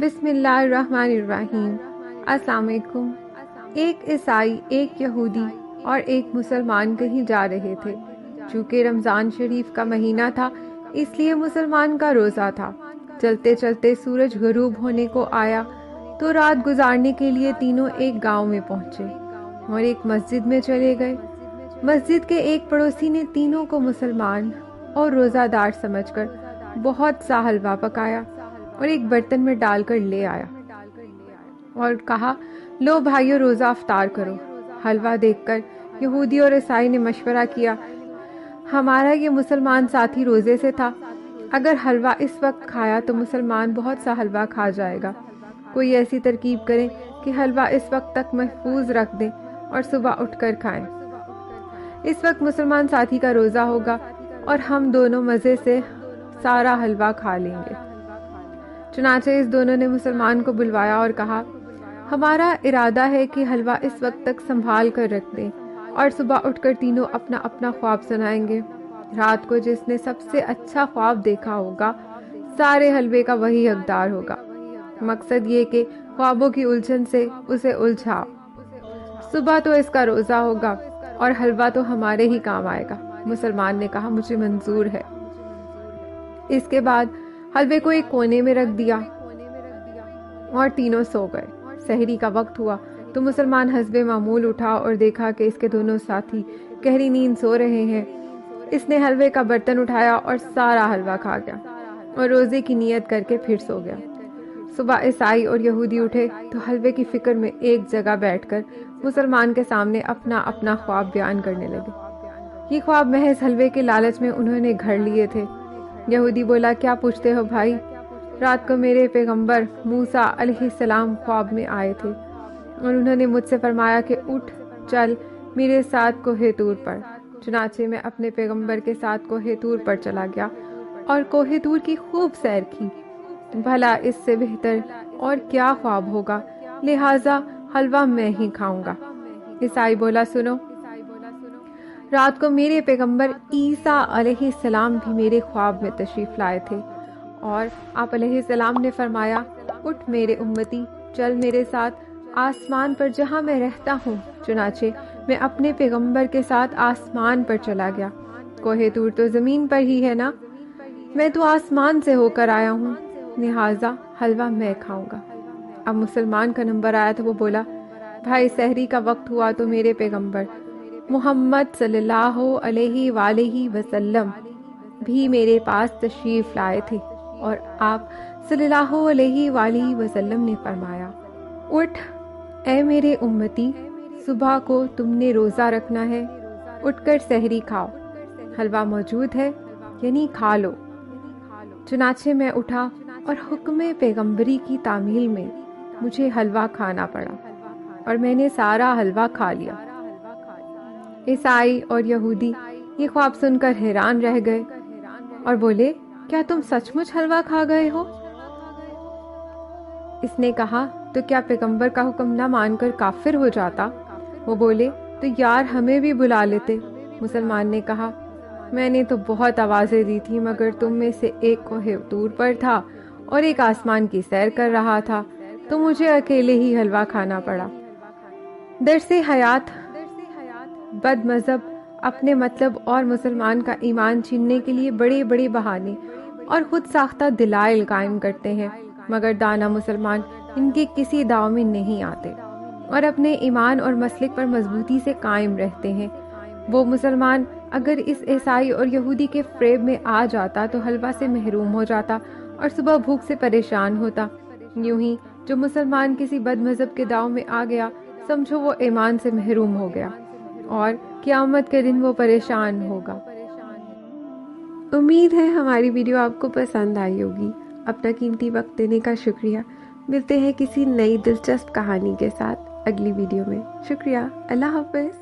بسم اللہ الرحمن الرحیم۔ السلام علیکم۔ ایک عیسائی، ایک یہودی اور ایک مسلمان کہیں جا رہے تھے۔ چونکہ رمضان شریف کا مہینہ تھا اس لیے مسلمان کا روزہ تھا۔ چلتے چلتے سورج غروب ہونے کو آیا تو رات گزارنے کے لیے تینوں ایک گاؤں میں پہنچے اور ایک مسجد میں چلے گئے۔ مسجد کے ایک پڑوسی نے تینوں کو مسلمان اور روزہ دار سمجھ کر بہت سا حلوہ پکایا اور ایک برتن میں ڈال کر لے آیا اور کہا، لو بھائیو، روزہ افطار کرو۔ حلوہ دیکھ کر یہودی اور عیسائی نے مشورہ کیا، ہمارا یہ مسلمان ساتھی روزے سے تھا، اگر حلوہ اس وقت کھایا تو مسلمان بہت سا حلوہ کھا جائے گا۔ کوئی ایسی ترکیب کریں کہ حلوہ اس وقت تک محفوظ رکھ دیں اور صبح اٹھ کر کھائیں۔ اس وقت مسلمان ساتھی کا روزہ ہوگا اور ہم دونوں مزے سے سارا حلوہ کھا لیں گے۔ چنانچہ اس دونوں نے مسلمان کو بلوایا اور کہا، ہمارا ارادہ ہے کہ حلوہ اس وقت تک سنبھال کر رکھ دیں اور صبح اٹھ کر تینوں اپنا اپنا خواب سنائیں گے۔ رات کو جس نے سب سے اچھا خواب دیکھا ہوگا سارے حلوے کا وہی حقدار ہوگا۔ مقصد یہ کہ خوابوں کی الجھن سے اسے الجھاؤ۔ صبح تو اس کا روزہ ہوگا اور حلوہ تو ہمارے ہی کام آئے گا۔ مسلمان نے کہا، مجھے منظور ہے۔ اس کے بعد حلوے کو ایک کونے میں رکھ دیا اور تینوں سو گئے۔ سحری کا وقت ہوا تو مسلمان حسب معمول اٹھا اور دیکھا کہ اس کے دونوں ساتھی گہری نیند سو رہے ہیں۔ اس نے حلوے کا برتن اٹھایا اور سارا حلوہ کھا گیا اور روزے کی نیت کر کے پھر سو گیا۔ صبح عیسائی اور یہودی اٹھے تو حلوے کی فکر میں ایک جگہ بیٹھ کر مسلمان کے سامنے اپنا اپنا خواب بیان کرنے لگے۔ یہ خواب محض حلوے کے لالچ میں انہوں نے گھڑ لیے تھے۔ یہودی بولا، کیا پوچھتے ہو بھائی؟ رات کو میرے پیغمبر موسیٰ علیہ السلام خواب میں آئے تھے اور انہوں نے مجھ سے فرمایا کہ اٹھ چل میرے ساتھ کوہ طور پر۔ چنانچہ میں اپنے پیغمبر کے ساتھ کوہ طور پر چلا گیا اور کوہ طور کی خوب سیر کی۔ بھلا اس سے بہتر اور کیا خواب ہوگا، لہٰذا حلوہ میں ہی کھاؤں گا۔ عیسائی بولا، سنو، رات کو میرے پیغمبر عیسیٰ علیہ السلام بھی میرے خواب میں تشریف لائے تھے اور آپ علیہ السلام نے فرمایا، اٹھ میرے امتی، چل میرے ساتھ آسمان پر جہاں میں رہتا ہوں۔ چنانچہ میں اپنے پیغمبر کے ساتھ آسمان پر چلا گیا۔ کوہ طور تو زمین پر ہی ہے نا، میں تو آسمان سے ہو کر آیا ہوں، لہٰذا حلوہ میں کھاؤں گا۔ اب مسلمان کا نمبر آیا تو وہ بولا، بھائی سحری کا وقت ہوا تو میرے پیغمبر محمد صلی اللہ علیہ وآلہ وسلم بھی میرے پاس تشریف لائے تھے اور آپ صلی اللہ علیہ وآلہ وسلم نے فرمایا، اٹھ اے میرے امتی، صبح کو تم نے روزہ رکھنا ہے، اٹھ کر سحری کھاؤ، حلوہ موجود ہے یعنی کھا لو۔ چنانچہ میں اٹھا اور حکم پیغمبری کی تعمیل میں مجھے حلوہ کھانا پڑا اور میں نے سارا حلوہ کھا لیا۔ عیسائی اور یہودی یہ خواب سن کر حیران رہ گئے اور بولے، کیا تم سچ مچ حلوہ کھا گئے ہو؟ اس نے کہا، تو کیا پیغمبر کا حکم نہ مان کر کافر ہو جاتا؟ وہ بولے، تو یار ہمیں بھی بلا لیتے۔ مسلمان نے کہا، میں نے تو بہت آوازیں دی تھی مگر تم میں سے ایک کوہ طور پر تھا اور ایک آسمان کی سیر کر رہا تھا تو مجھے اکیلے ہی حلوہ کھانا پڑا۔ درس حیات، بد مذہب اپنے مطلب اور مسلمان کا ایمان چھیننے کے لیے بڑے بڑے بہانے اور خود ساختہ دلائل قائم کرتے ہیں، مگر دانا مسلمان ان کے کسی داؤ میں نہیں آتے اور اپنے ایمان اور مسلک پر مضبوطی سے قائم رہتے ہیں۔ وہ مسلمان اگر اس عیسائی اور یہودی کے فریب میں آ جاتا تو حلوہ سے محروم ہو جاتا اور صبح بھوک سے پریشان ہوتا۔ یوں ہی جو مسلمان کسی بد مذہب کے داؤ میں آ گیا، سمجھو وہ ایمان سے محروم ہو گیا اور قیامت کے دن وہ پریشان ہوگا۔ امید ہے ہماری ویڈیو آپ کو پسند آئی ہوگی۔ اپنا قیمتی وقت دینے کا شکریہ۔ ملتے ہیں کسی نئی دلچسپ کہانی کے ساتھ اگلی ویڈیو میں۔ شکریہ، اللہ حافظ۔